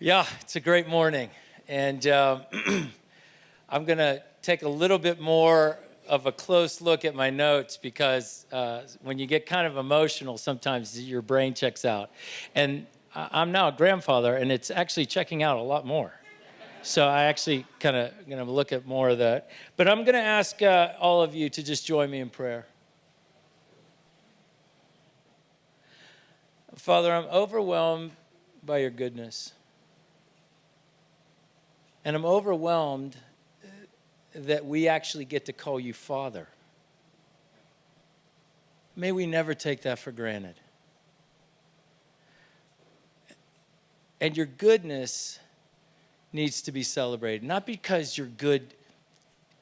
Yeah, it's a great morning. And I'm going to take a little bit more of a close look at my notes because when you get kind of emotional, sometimes your brain checks out. And I'm now a grandfather, and it's actually checking out a lot more. So I actually kind of going to look at more of that. But I'm going to ask all of you to just join me in prayer. Father, I'm overwhelmed by your goodness. And I'm overwhelmed that we actually get to call you Father. May we never take that for granted. And your goodness needs to be celebrated, not because you're good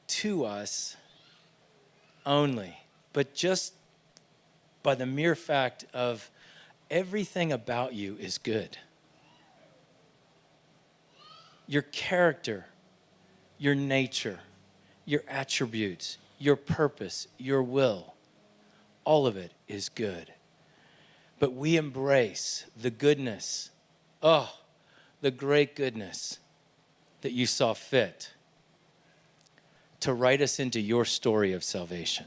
to us only, but just by the mere fact of everything about you is good. Your character, your nature, your attributes, your purpose, your will, all of it is good. But we embrace the goodness, the great goodness that you saw fit to write us into your story of salvation.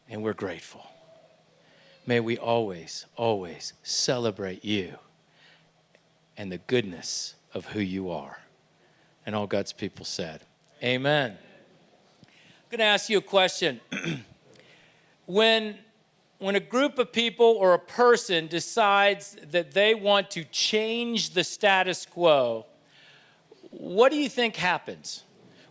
And we're grateful. May we always, always celebrate you and the goodness of who you are. And all God's people said, amen. I'm going to ask you a question. When a group of people or a person decides that they want to change the status quo, what do you think happens?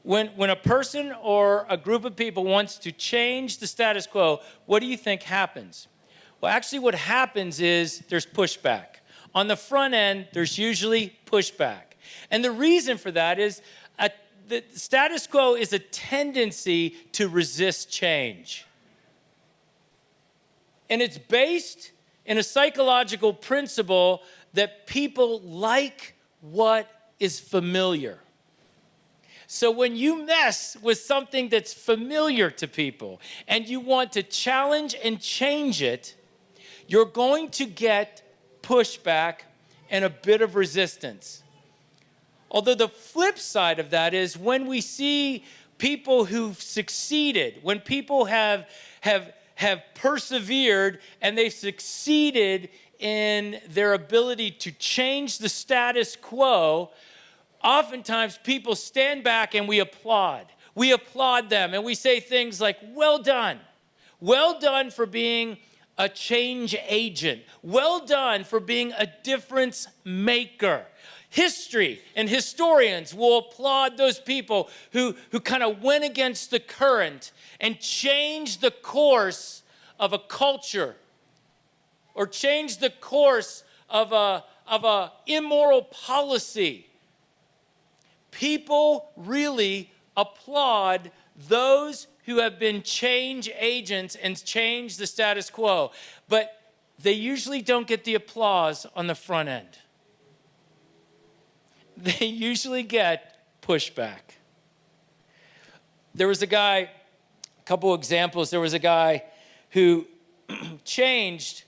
When a person or a group of people wants to change the status quo, what do you think happens? Well, actually what happens is there's pushback. On the front end, there's usually pushback. And the reason for that is the status quo is a tendency to resist change. And it's based in a psychological principle that people like what is familiar. So when you mess with something that's familiar to people and you want to challenge and change it, you're going to get pushback and a bit of resistance. Although the flip side of that is when we see people who've succeeded, when people have persevered and they've succeeded in their ability to change the status quo, oftentimes people stand back and we applaud. We applaud them and we say things like, well done. Well done for being a change agent. Well done for being a difference maker. History and historians will applaud those people who kind of went against the current and changed the course of a culture or changed the course of a immoral policy. People really applaud those who have been change agents and changed the status quo, but they usually don't get the applause on the front end. They usually get pushback. There was a guy, a couple examples, there was a guy who changed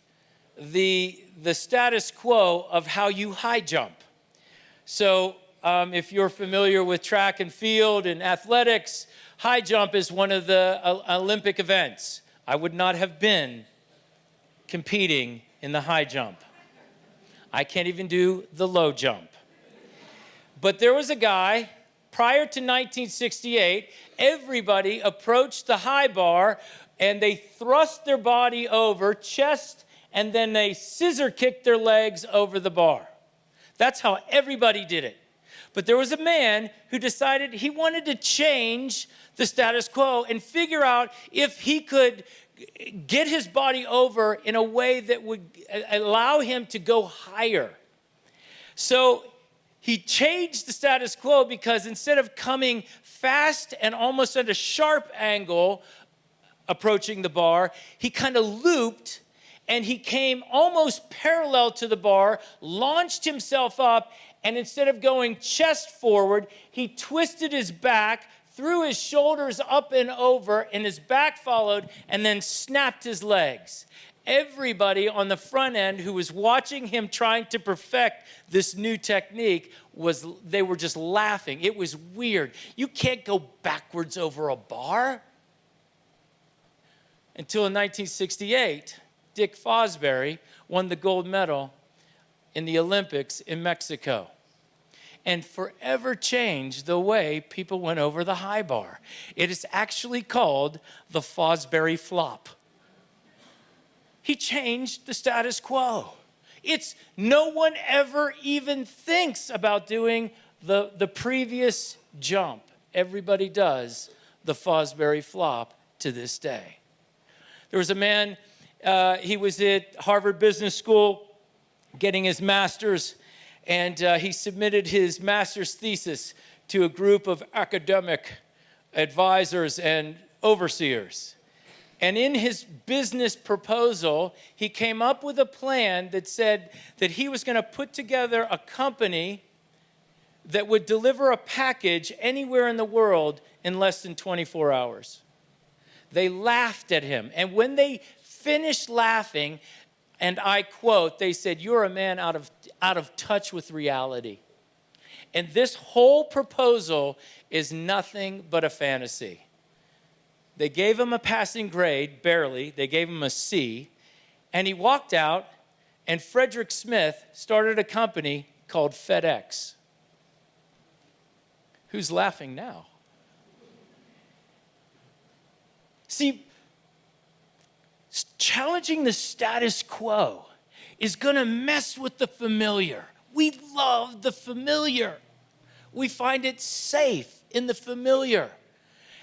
the status quo of how you high jump. So if you're familiar with track and field and athletics, high jump is one of the Olympic events. I would not have been competing in the high jump. I can't even do the low jump. But there was a guy, prior to 1968, everybody approached the high bar and they thrust their body over, chest, and then they scissor kicked their legs over the bar. That's how everybody did it. But there was a man who decided he wanted to change the status quo and figure out if he could get his body over in a way that would allow him to go higher. So he changed the status quo because instead of coming fast and almost at a sharp angle approaching the bar, he kind of looped and he came almost parallel to the bar, launched himself up, and instead of going chest forward, he twisted his back, threw his shoulders up and over, and his back followed, and then snapped his legs. everybody on the front end who was watching him trying to perfect this new technique they were just laughing. It was weird. You can't go backwards over a bar. Until in 1968, Dick Fosbury won the gold medal in the Olympics in Mexico, and forever changed the way people went over the high bar. It is actually called the Fosbury flop. He changed the status quo. No one ever even thinks about doing the previous jump. Everybody does the Fosbury flop to this day. There was a man, he was at Harvard Business School getting his master's, and he submitted his master's thesis to a group of academic advisors and overseers. And in his business proposal, he came up with a plan that said that he was going to put together a company that would deliver a package anywhere in the world in less than 24 hours. They laughed at him. And when they finished laughing, and I quote, they said, "You're a man out of touch with reality." And this whole proposal is nothing but a fantasy. They gave him a passing grade, barely. They gave him a C. And he walked out, and Frederick Smith started a company called FedEx. Who's laughing now? See, challenging the status quo is going to mess with the familiar. We love the familiar. We find it safe in the familiar.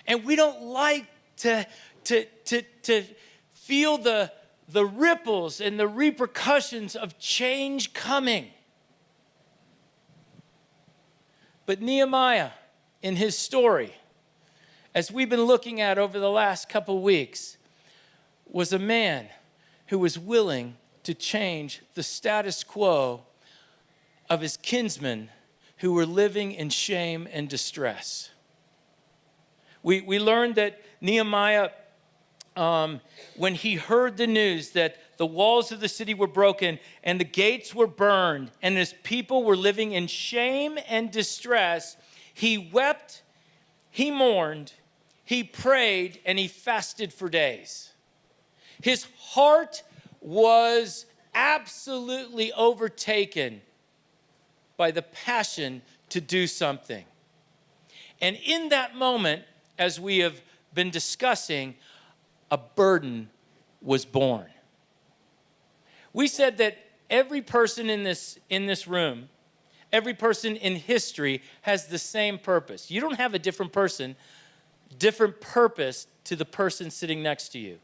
And we don't like to feel the ripples and the repercussions of change coming. But Nehemiah, in his story, as we've been looking at over the last couple weeks, was a man who was willing to change the status quo of his kinsmen who were living in shame and distress. We learned that Nehemiah, when he heard the news that the walls of the city were broken and the gates were burned and his people were living in shame and distress, he wept, he mourned, he prayed, and he fasted for days. His heart was absolutely overtaken by the passion to do something. And in that moment, as we have been discussing, a burden was born. We said that every person in this room, every person in history has the same purpose. You don't have a different purpose to the person sitting next to you.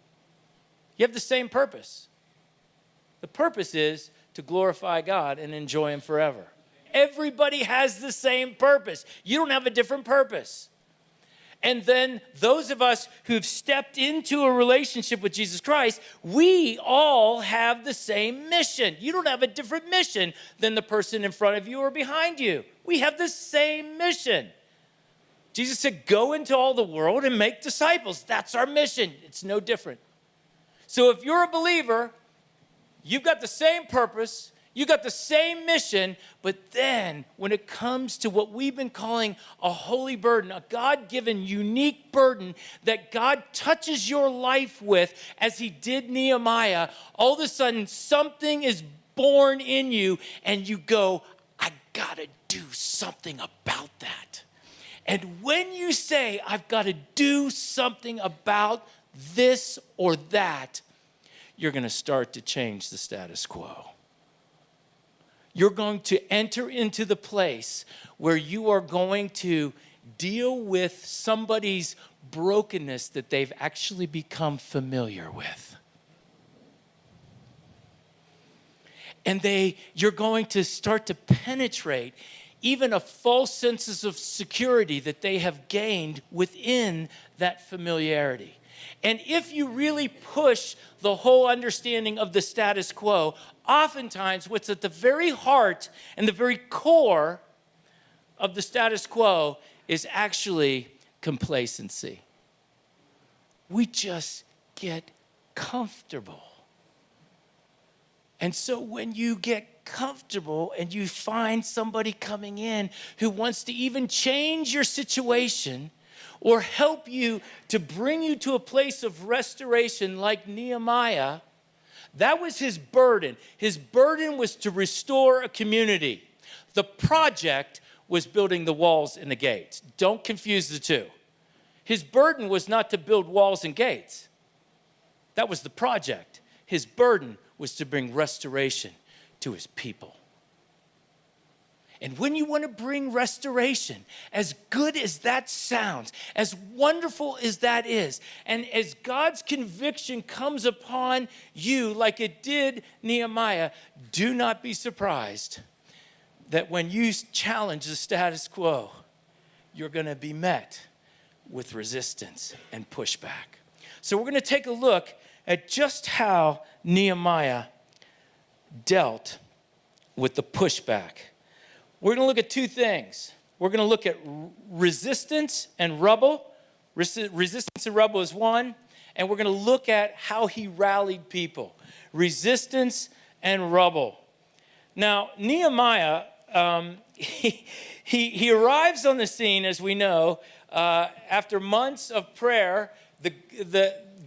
You have the same purpose. The purpose is to glorify God and enjoy Him forever. Everybody has the same purpose. You don't have a different purpose. And then those of us who've stepped into a relationship with Jesus Christ, we all have the same mission. You don't have a different mission than the person in front of you or behind you. We have the same mission. Jesus said, go into all the world and make disciples. That's our mission. It's no different. So if you're a believer, you've got the same purpose, you've got the same mission, but then when it comes to what we've been calling a holy burden, a God-given unique burden that God touches your life with, as He did Nehemiah, all of a sudden something is born in you and you go, I gotta do something about that. And when you say, I've got to do something about this or that, you're going to start to change the status quo. You're going to enter into the place where you are going to deal with somebody's brokenness that they've actually become familiar with. And you're going to start to penetrate even a false sense of security that they have gained within that familiarity. And if you really push the whole understanding of the status quo, oftentimes what's at the very heart and the very core of the status quo is actually complacency. We just get comfortable. And so when you get comfortable and you find somebody coming in who wants to even change your situation or help you to bring you to a place of restoration like Nehemiah, that was his burden. His burden was to restore a community. The project was building the walls and the gates. Don't confuse the two. His burden was not to build walls and gates. That was the project. His burden was to bring restoration to his people. And when you want to bring restoration, as good as that sounds, as wonderful as that is, and as God's conviction comes upon you like it did Nehemiah, do not be surprised that when you challenge the status quo, you're going to be met with resistance and pushback. So we're going to take a look at just how Nehemiah dealt with the pushback. We're going to look at two things. We're going to look at resistance and rubble. Resistance and rubble is one. And we're going to look at how he rallied people. Resistance and rubble. Now, Nehemiah, he arrives on the scene, as we know, after months of prayer.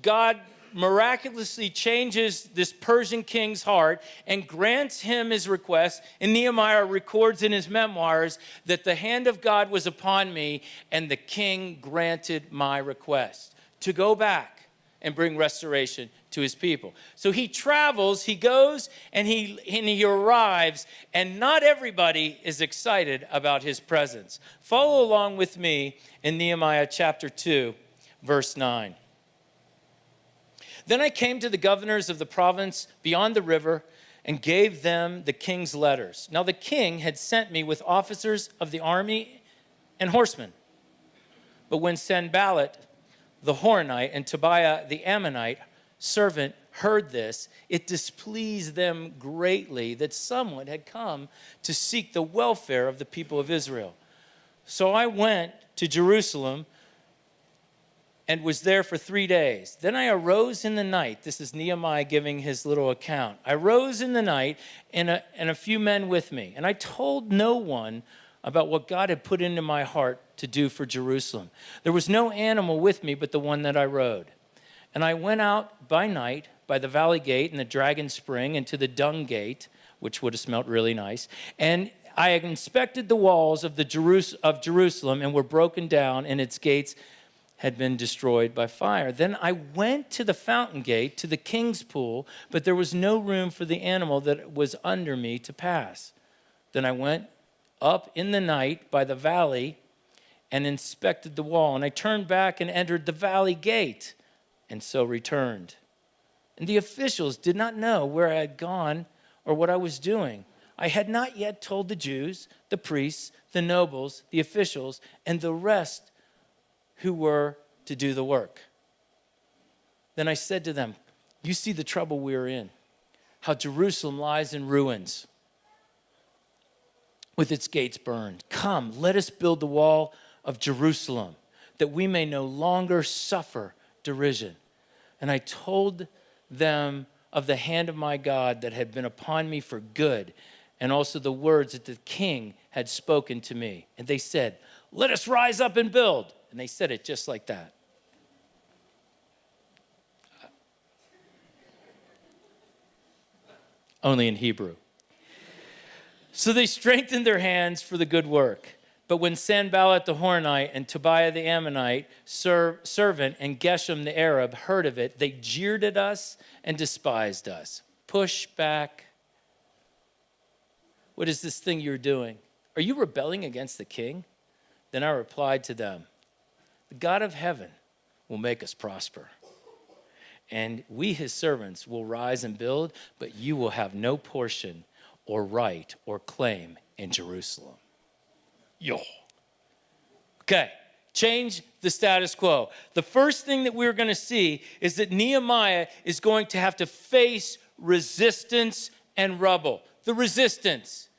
God miraculously changes this Persian king's heart and grants him his request. And Nehemiah records in his memoirs that the hand of God was upon me and the king granted my request to go back and bring restoration to his people. So he travels, he goes, and he arrives, and not everybody is excited about his presence. Follow along with me in Nehemiah chapter 2, verse 9. Then I came to the governors of the province beyond the river and gave them the king's letters. Now the king had sent me with officers of the army and horsemen. But when Sanballat the Horonite and Tobiah the Ammonite servant heard this, it displeased them greatly that someone had come to seek the welfare of the people of Israel. So I went to Jerusalem and was there for 3 days. Then I arose in the night. This is Nehemiah giving his little account. I rose in the night and a few men with me. And I told no one about what God had put into my heart to do for Jerusalem. There was no animal with me but the one that I rode. And I went out by night by the valley gate and the dragon spring and to the dung gate, which would have smelled really nice. And I inspected the walls of Jerusalem and were broken down, and its gates had been destroyed by fire. Then I went to the fountain gate, to the king's pool, but there was no room for the animal that was under me to pass. Then I went up in the night by the valley and inspected the wall. And I turned back and entered the valley gate, and so returned. And the officials did not know where I had gone or what I was doing. I had not yet told the Jews, the priests, the nobles, the officials, and the rest who were to do the work. Then I said to them, you see the trouble we are in, how Jerusalem lies in ruins with its gates burned. Come, let us build the wall of Jerusalem, that we may no longer suffer derision. And I told them of the hand of my God that had been upon me for good, and also the words that the king had spoken to me. And they said, let us rise up and build. And they said it just like that. Only in Hebrew. So they strengthened their hands for the good work. But when Sanballat the Horonite and Tobiah the Ammonite servant and Geshem the Arab heard of it, they jeered at us and despised us. Push back. What is this thing you're doing? Are you rebelling against the king? Then I replied to them, the God of heaven will make us prosper. And we, his servants, will rise and build, but you will have no portion or right or claim in Jerusalem. Yo. Okay, change the status quo. The first thing that we're going to see is that Nehemiah is going to have to face resistance and rubble. The resistance.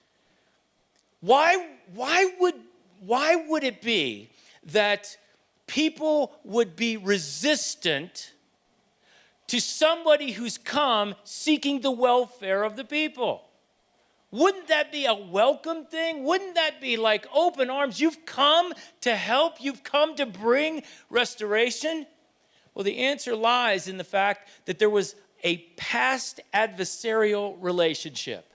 Why would it be that people would be resistant to somebody who's come seeking the welfare of the people. Wouldn't that be a welcome thing? Wouldn't that be like open arms? You've come to help. You've come to bring restoration. Well, the answer lies in the fact that there was a past adversarial relationship.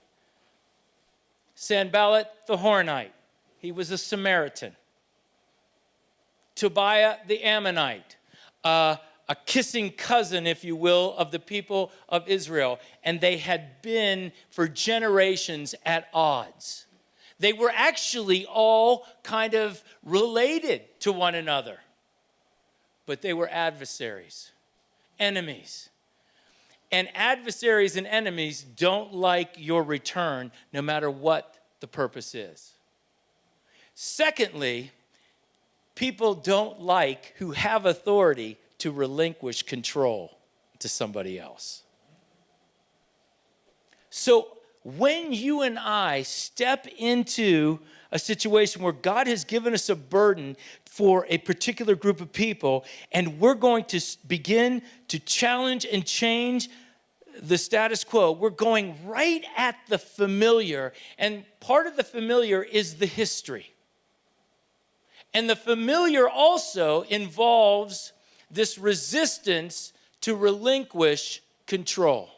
Sanballat the Horonite, he was a Samaritan. Tobiah the Ammonite, a kissing cousin, if you will, of the people of Israel. And they had been for generations at odds. They were actually all kind of related to one another. But they were adversaries, enemies. And adversaries and enemies don't like your return, no matter what the purpose is. Secondly, people don't like, who have authority, to relinquish control to somebody else. So when you and I step into a situation where God has given us a burden for a particular group of people, and we're going to begin to challenge and change the status quo, we're going right at the familiar, and part of the familiar is the history. And the familiar also involves this resistance to relinquish control.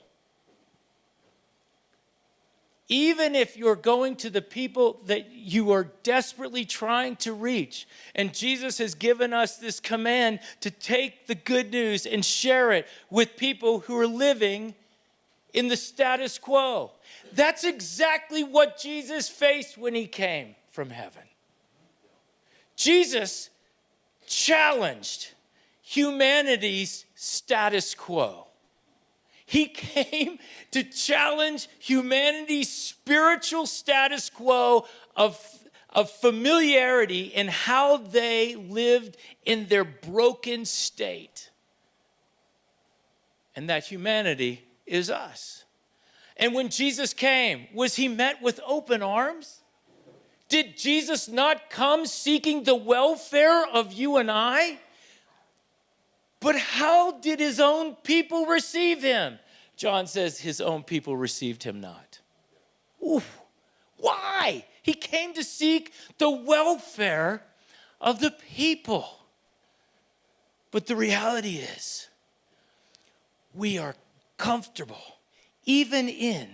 Even if you're going to the people that you are desperately trying to reach, and Jesus has given us this command to take the good news and share it with people who are living in the status quo. That's exactly what Jesus faced when he came from heaven. Jesus challenged humanity's status quo. He came to challenge humanity's spiritual status quo of familiarity in how they lived in their broken state. And that humanity is us. And when Jesus came, was he met with open arms? Did Jesus not come seeking the welfare of you and I? But how did his own people receive him? John says his own people received him not. Ooh, why? He came to seek the welfare of the people. But the reality is, we are comfortable, even in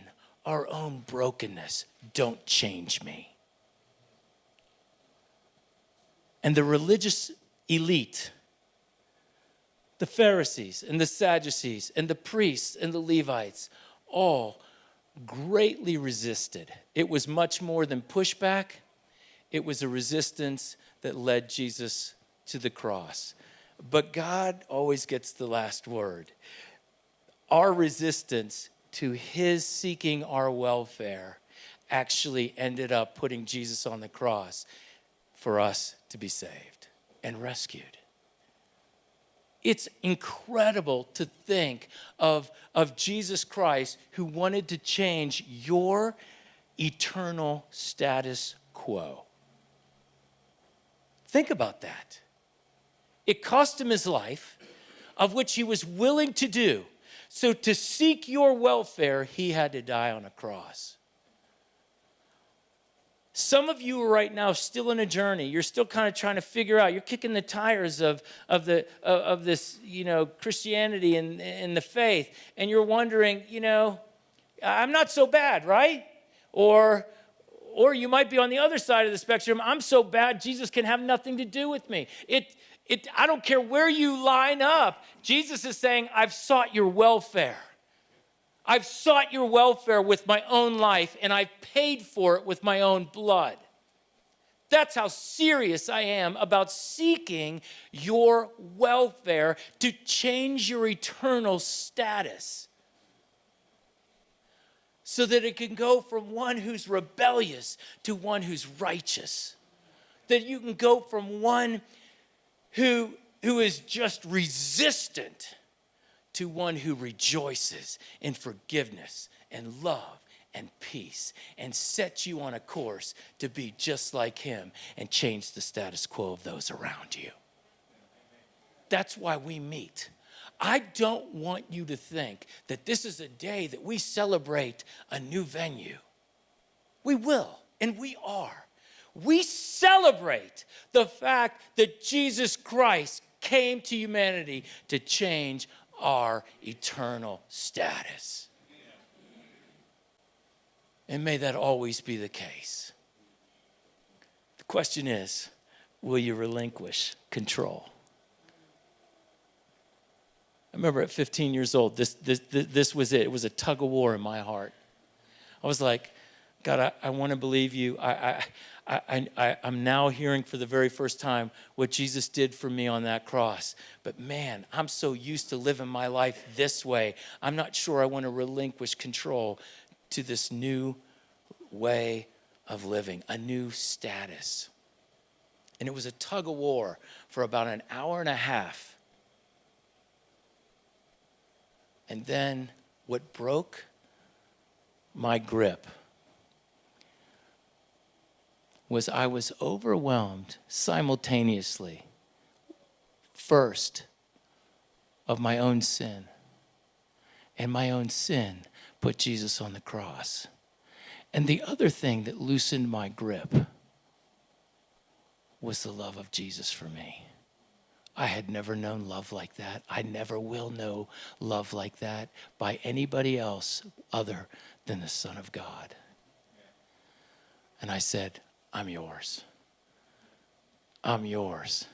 our own brokenness. Don't change me. And the religious elite, the Pharisees and the Sadducees and the priests and the Levites, all greatly resisted. It was much more than pushback. It was a resistance that led Jesus to the cross. But God always gets the last word. Our resistance to his seeking our welfare actually ended up putting Jesus on the cross for us to be saved and rescued. It's incredible to think of Jesus Christ, who wanted to change your eternal status quo. Think about that. It cost him his life, of which he was willing to do. So to seek your welfare, he had to die on a cross. Some of you are right now still in a journey. You're still kind of trying to figure out. You're kicking the tires of this, Christianity and the faith, and you're wondering, I'm not so bad, right? Or you might be on the other side of the spectrum. I'm so bad, Jesus can have nothing to do with me. I don't care where you line up. Jesus is saying, I've sought your welfare. I've sought your welfare with my own life, and I've paid for it with my own blood. That's how serious I am about seeking your welfare to change your eternal status, so that it can go from one who's rebellious to one who's righteous. That you can go from one who is just resistant to one who rejoices in forgiveness and love and peace, and sets you on a course to be just like him and change the status quo of those around you. That's why we meet. I don't want you to think that this is a day that we celebrate a new venue. We will, and we are. We celebrate the fact that Jesus Christ came to humanity to change our eternal status. And may that always be the case. The question is, will you relinquish control? I remember at 15 years old, this was it. It was a tug of war in my heart. I was like, God, I want to believe you. I'm now hearing for the very first time what Jesus did for me on that cross. But man, I'm so used to living my life this way. I'm not sure I want to relinquish control to this new way of living, a new status. And it was a tug of war for about an hour and a half. And then what broke my grip was I was overwhelmed simultaneously, first, of my own sin. And my own sin put Jesus on the cross. And the other thing that loosened my grip was the love of Jesus for me. I had never known love like that. I never will know love like that by anybody else other than the Son of God. And I said, I'm yours. I'm yours.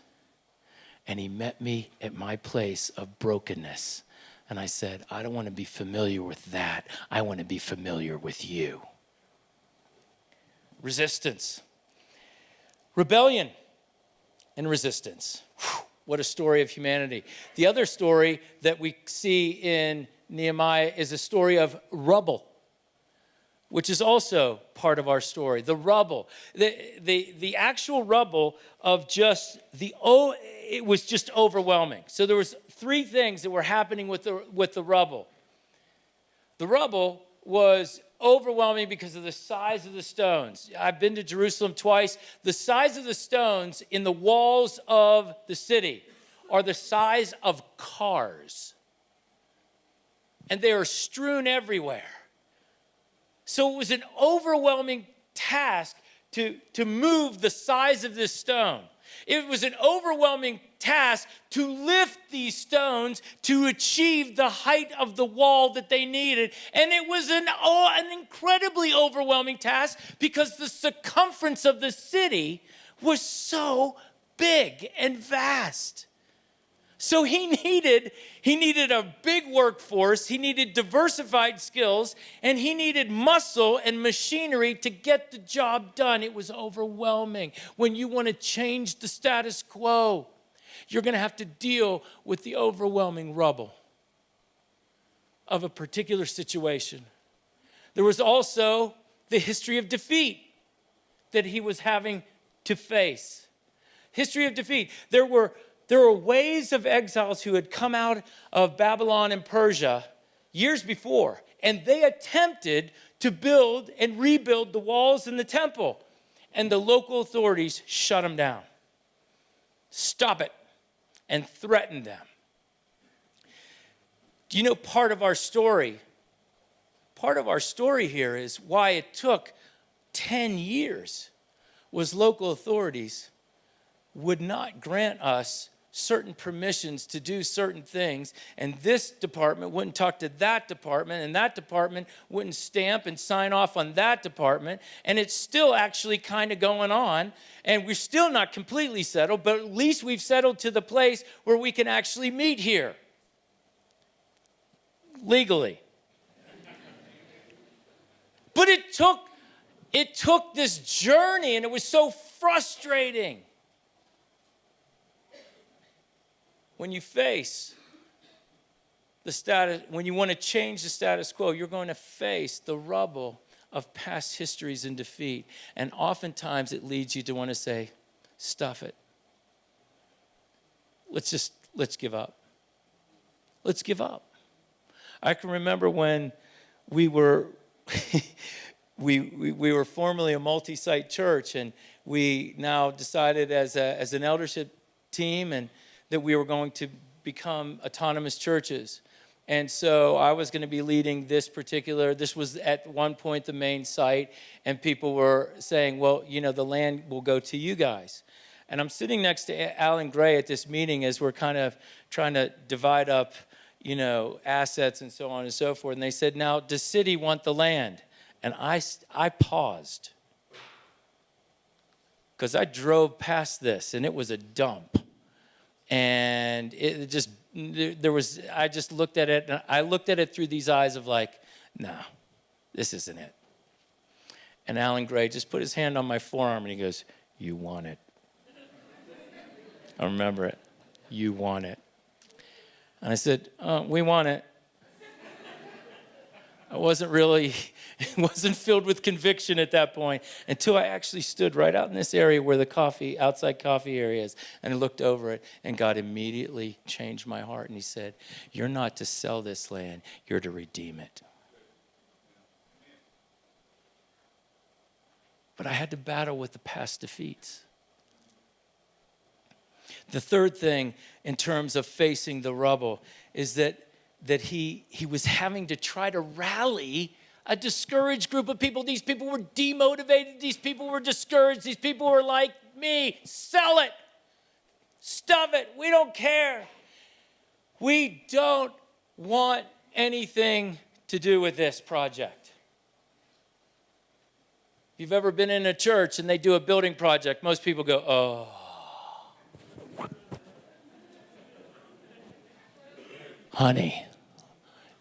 And he met me at my place of brokenness. And I said, I don't want to be familiar with that. I want to be familiar with you. Resistance. Rebellion and resistance. Whew, what a story of humanity. The other story that we see in Nehemiah is a story of rubble, which is also part of our story. The rubble, the actual rubble of it was just overwhelming. So there was three things that were happening with the rubble. The rubble was overwhelming because of the size of the stones. I've been to Jerusalem twice. The size of the stones in the walls of the city are the size of cars. And they are strewn everywhere. So it was an overwhelming task to move the size of this stone. It was an overwhelming task to lift these stones to achieve the height of the wall that they needed. And it was an incredibly overwhelming task because the circumference of the city was so big and vast. So he needed a big workforce, he needed diversified skills, and he needed muscle and machinery to get the job done. It was overwhelming. When you want to change the status quo, you're going to have to deal with the overwhelming rubble of a particular situation. There was also the history of defeat that he was having to face. History of defeat. There were waves of exiles who had come out of Babylon and Persia years before, and they attempted to build and rebuild the walls and the temple, and the local authorities shut them down. Stop it, and threatened them. Do you know part of our story? Part of our story here is why it took 10 years was local authorities would not grant us certain permissions to do certain things, and this department wouldn't talk to that department, and that department wouldn't stamp and sign off on that department, and it's still actually kind of going on, and we're still not completely settled, but at least we've settled to the place where we can actually meet here legally. But it took this journey, and it was so frustrating. When you face the status, when you want to change the status quo, you're going to face the rubble of past histories and defeat. And oftentimes it leads you to want to say, stuff it. Let's give up. Let's give up. I can remember when we were we were formerly a multi-site church, and we now decided as an eldership team and that we were going to become autonomous churches. And so I was going to be leading this was at one point the main site, and people were saying, well, the land will go to you guys. And I'm sitting next to Alan Gray at this meeting as we're kind of trying to divide up, assets and so on and so forth. And they said, now, does city want the land? And I paused because I drove past this and it was a dump. And I just looked at it, and I looked at it through these eyes of like, no, this isn't it. And Alan Gray just put his hand on my forearm and he goes, you want it. I remember it. You want it. And I said, we want it. I wasn't filled with conviction at that point until I actually stood right out in this area where the outside coffee area is, and I looked over it, and God immediately changed my heart, and he said, you're not to sell this land, you're to redeem it. But I had to battle with the past defeats. The third thing in terms of facing the rubble is that he was having to try to rally a discouraged group of people. These people were demotivated. These people were discouraged. These people were like me. Sell it. Stuff it. We don't care. We don't want anything to do with this project. If you've ever been in a church and they do a building project, most people go, oh. Honey,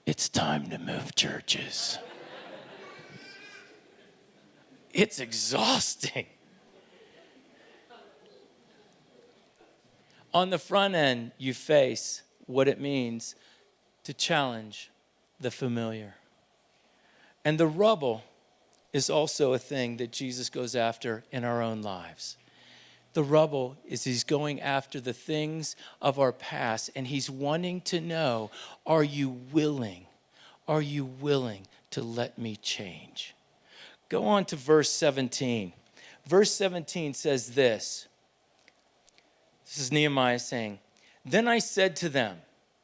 it's time to move churches. It's exhausting. On the front end, you face what it means to challenge the familiar. And the rubble is also a thing that Jesus goes after in our own lives. The rubble is he's going after the things of our past, and he's wanting to know, are you willing? Are you willing to let me change? Go on to verse 17. Verse 17 says this. This is Nehemiah saying, then I said to them,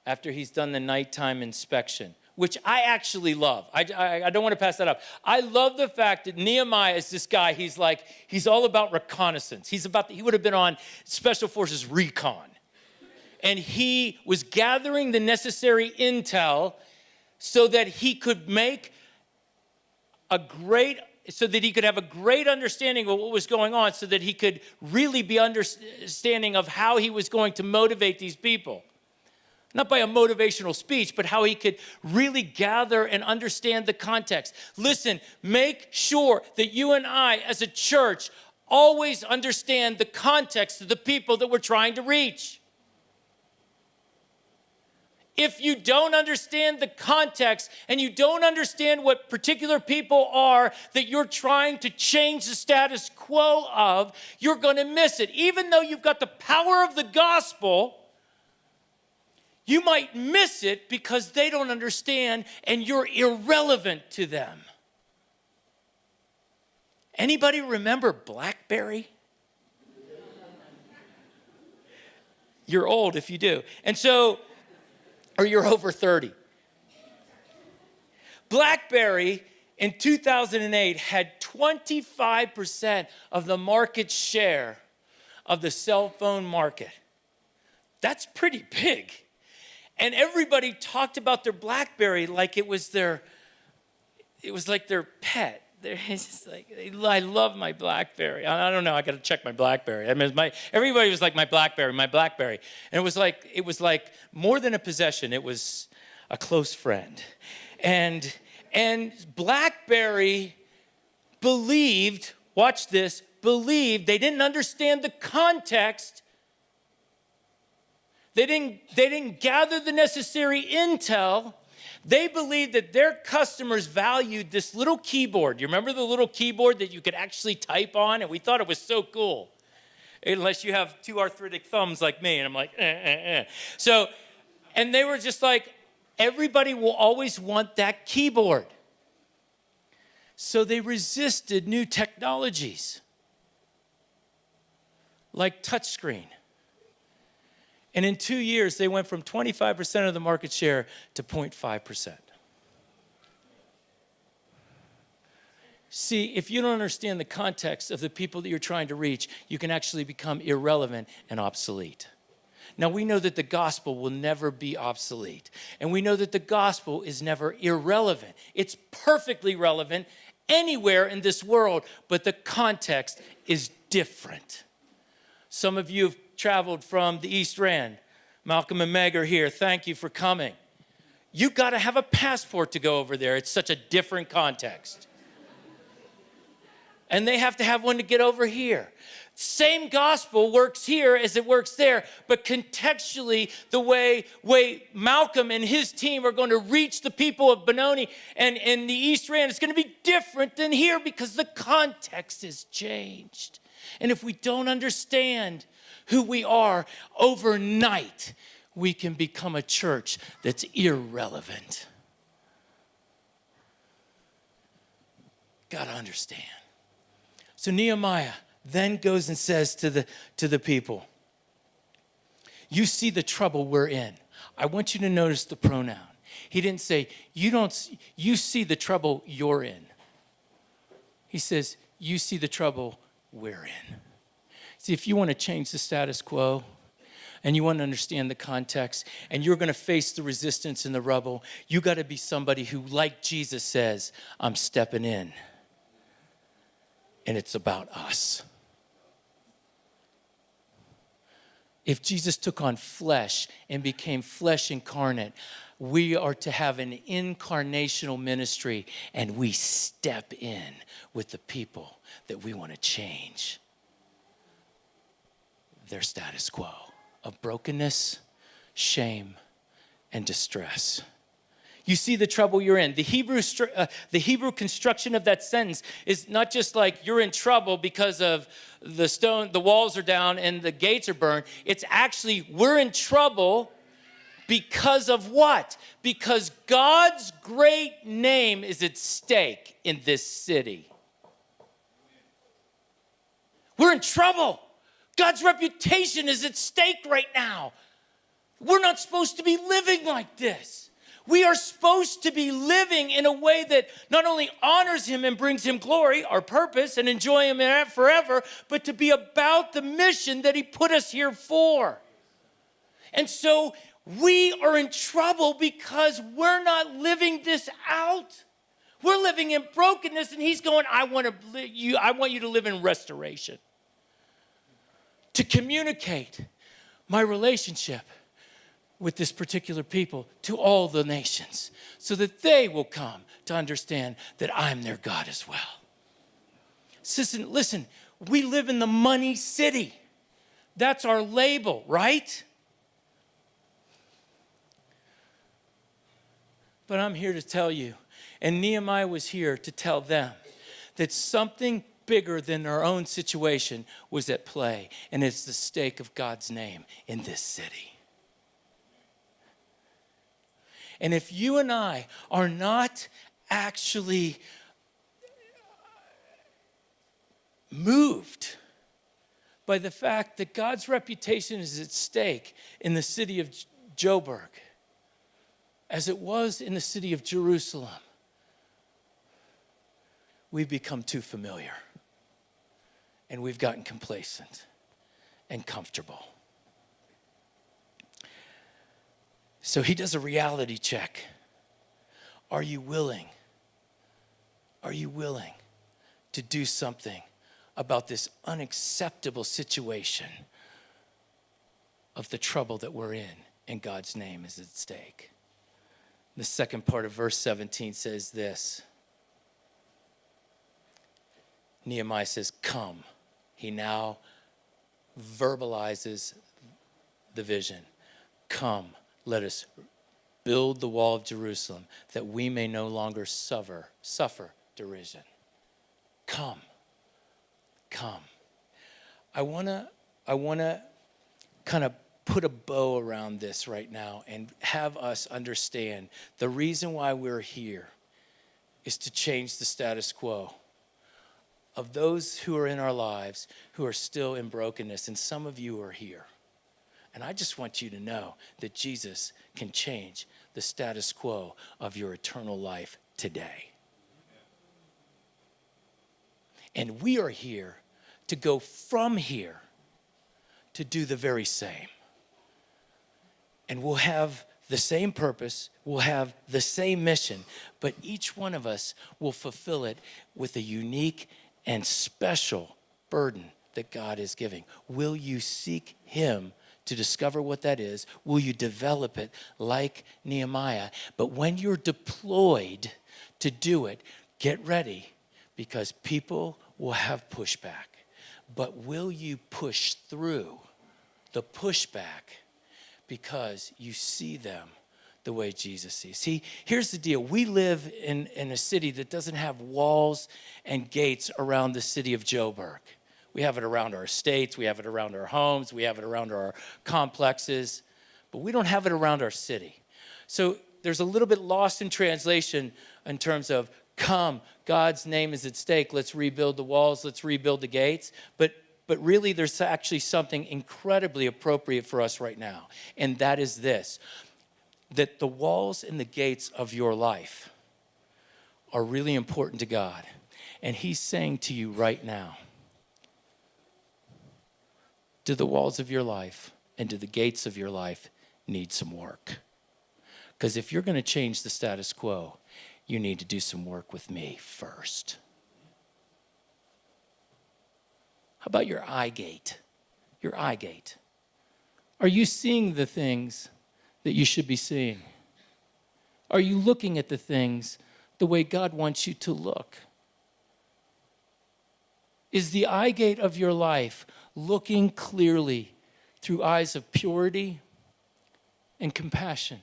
after he's done the nighttime inspection, which I actually love. I don't want to pass that up. I love the fact that Nehemiah is this guy, he's all about reconnaissance. He would have been on Special Forces recon. And he was gathering the necessary intel so that he could have a great understanding of what was going on, so that he could really be understanding of how he was going to motivate these people. Not by a motivational speech, but how he could really gather and understand the context. Listen, make sure that you and I as a church always understand the context of the people that we're trying to reach. If you don't understand the context and you don't understand what particular people are that you're trying to change the status quo of, you're going to miss it. Even though you've got the power of the gospel, you might miss it because they don't understand and you're irrelevant to them. Anybody remember BlackBerry? You're old if you do. And so, or you're over 30. BlackBerry in 2008 had 25% of the market share of the cell phone market. That's pretty big. And everybody talked about their BlackBerry like it was like their pet. It's just like, I love my BlackBerry. I don't know, I got to check my BlackBerry. I mean, everybody was like, my BlackBerry. And it was like more than a possession. It was a close friend. And BlackBerry believed, watch this, they didn't understand the context. They didn't gather the necessary intel. They believed that their customers valued this little keyboard. You remember the little keyboard that you could actually type on? And we thought it was so cool. Unless you have two arthritic thumbs like me. And I'm like, So, and they were just like, everybody will always want that keyboard. So they resisted new technologies like touchscreen. And in 2 years, they went from 25% of the market share to 0.5%. See, if you don't understand the context of the people that you're trying to reach, you can actually become irrelevant and obsolete. Now, we know that the gospel will never be obsolete. And we know that the gospel is never irrelevant. It's perfectly relevant anywhere in this world, but the context is different. Some of you have traveled from the East Rand. Malcolm and Meg are here. Thank you for coming. You got to have a passport to go over there. It's such a different context. And they have to have one to get over here. Same gospel works here as it works there, but contextually, the way Malcolm and his team are going to reach the people of Benoni and the East Rand is going to be different than here because the context has changed. And if we don't understand who we are overnight, we can become a church that's irrelevant. Got to understand. So Nehemiah then goes and says to the people, you see the trouble we're in. I want you to notice the pronoun. He didn't say, you see the trouble you're in. He says, you see the trouble we're in. See, if you want to change the status quo and you want to understand the context and you're going to face the resistance and the rubble, you got to be somebody who, like Jesus says, I'm stepping in. And it's about us. If Jesus took on flesh and became flesh incarnate, we are to have an incarnational ministry and we step in with the people that we want to change their status quo of brokenness, shame, and distress. You see the trouble you're in. The Hebrew construction of that sentence is not just like you're in trouble because of the walls are down and the gates are burned. It's actually we're in trouble because of what? Because God's great name is at stake in this city. We're in trouble. God's reputation is at stake right now. We're not supposed to be living like this. We are supposed to be living in a way that not only honors him and brings him glory, our purpose, and enjoy him forever, but to be about the mission that he put us here for. And so we are in trouble because we're not living this out. We're living in brokenness, and he's going, I want you to live in restoration. To communicate my relationship with this particular people to all the nations so that they will come to understand that I'm their God as well. Listen, we live in the money city. That's our label, right? But I'm here to tell you, and Nehemiah was here to tell them that something bigger than their own situation was at play, and it's the stake of God's name in this city. And if you and I are not actually moved by the fact that God's reputation is at stake in the city of Joburg, as it was in the city of Jerusalem, we've become too familiar. And we've gotten complacent and comfortable. So he does a reality check. Are you willing? Are you willing to do something about this unacceptable situation of the trouble that we're in and God's name is at stake? The second part of verse 17 says this. Nehemiah says, come. He now verbalizes the vision. Come, let us build the wall of Jerusalem that we may no longer suffer derision. Come. I want to kind of put a bow around this right now and have us understand the reason why we're here is to change the status quo of those who are in our lives who are still in brokenness. And some of you are here. And I just want you to know that Jesus can change the status quo of your eternal life today. And we are here to go from here to do the very same. And we'll have the same purpose, we'll have the same mission, but each one of us will fulfill it with a unique and special burden that God is giving. Will you seek him to discover what that is? Will you develop it like Nehemiah? But when you're deployed to do it, get ready, because people will have pushback. But will you push through the pushback because you see them the way Jesus sees? See, here's the deal. We live in a city that doesn't have walls and gates around the city of Joburg. We have it around our estates, we have it around our homes, we have it around our complexes, but we don't have it around our city. So there's a little bit lost in translation in terms of, come, God's name is at stake, let's rebuild the walls, let's rebuild the gates. But really, there's actually something incredibly appropriate for us right now, and that is this, that the walls and the gates of your life are really important to God. And he's saying to you right now, do the walls of your life and do the gates of your life need some work? Because if you're going to change the status quo, you need to do some work with me first. How about your eye gate? Your eye gate. Are you seeing the things that you should be seeing? Are you looking at the things the way God wants you to look? Is the eye gate of your life looking clearly through eyes of purity and compassion?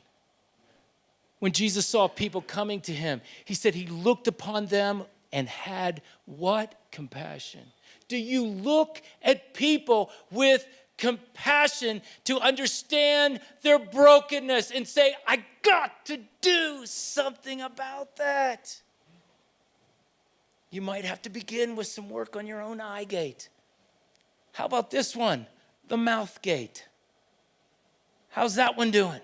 When Jesus saw people coming to him, he said he looked upon them and had what? Compassion. Do you look at people with compassion to understand their brokenness and say, I got to do something about that? You might have to begin with some work on your own eye gate. How about this one? The mouth gate. How's that one doing?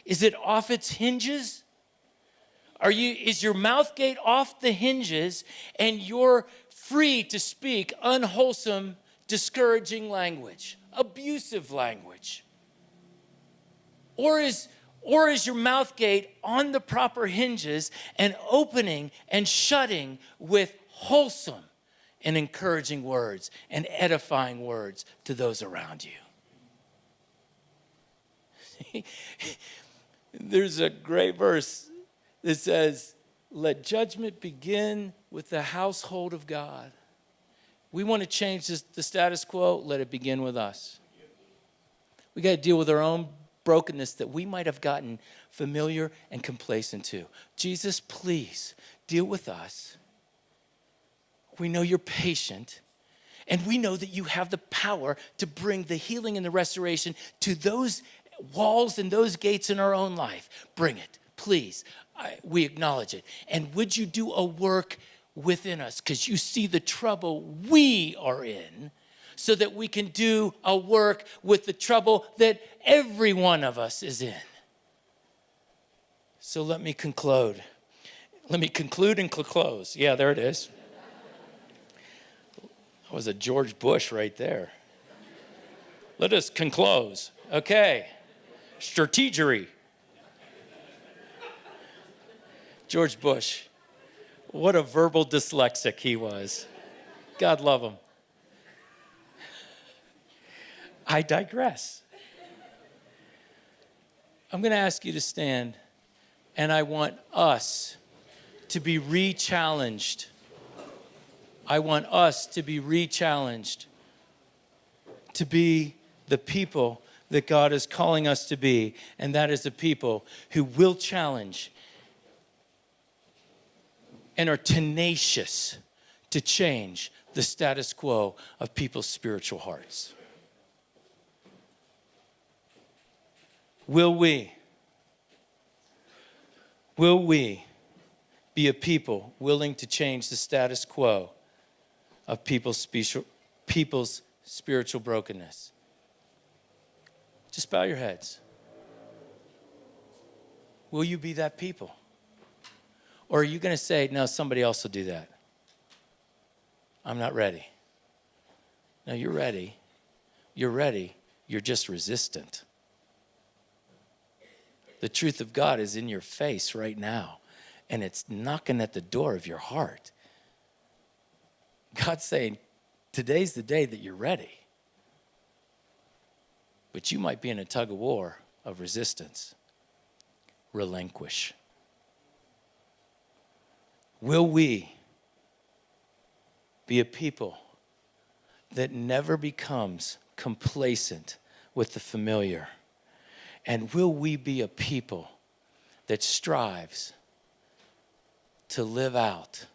Is it off its hinges? Is your mouth gate off the hinges and you're free to speak unwholesome, discouraging language, abusive language? Or is your mouth gate on the proper hinges and opening and shutting with wholesome and encouraging words and edifying words to those around you? There's a great verse that says, let judgment begin with the household of God. We want to change the status quo, let it begin with us. We got to deal with our own brokenness that we might have gotten familiar and complacent to. Jesus, please deal with us. We know you're patient, and we know that you have the power to bring the healing and the restoration to those walls and those gates in our own life. Bring it, please. We acknowledge it. And would you do a work within us? Because you see the trouble we are in, so that we can do a work with the trouble that every one of us is in. So let me conclude. Let me conclude and close. Yeah, there it is. That was a George Bush right there. Let us conclose. Okay. Strategery. George Bush. What a verbal dyslexic he was. God love him. I digress. I'm going to ask you to stand, and I want us to be re-challenged. I want us to be re-challenged to be the people that God is calling us to be, and that is the people who will challenge and are tenacious to change the status quo of people's spiritual hearts. Will we be a people willing to change the status quo of people's spiritual brokenness? Just bow your heads. Will you be that people? Or are you going to say, no, somebody else will do that? I'm not ready. No, you're ready. You're ready. You're just resistant. The truth of God is in your face right now, and it's knocking at the door of your heart. God's saying, today's the day that you're ready. But you might be in a tug of war of resistance. Relinquish. Will we be a people that never becomes complacent with the familiar? And will we be a people that strives to live out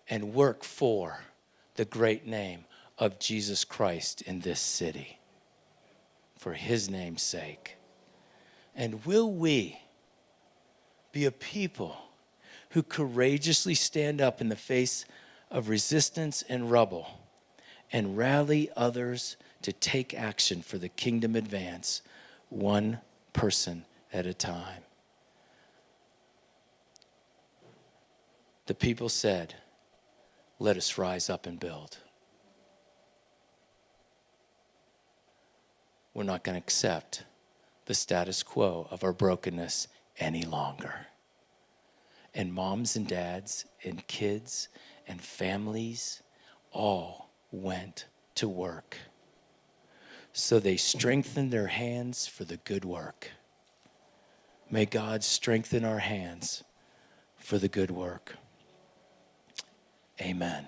and work for the great name of Jesus Christ in this city for his name's sake? And will we be a people who courageously stand up in the face of resistance and rubble and rally others to take action for the kingdom advance, one person at a time? The people said, let us rise up and build. We're not going to accept the status quo of our brokenness any longer. And moms and dads and kids and families all went to work. So they strengthened their hands for the good work. May God strengthen our hands for the good work. Amen.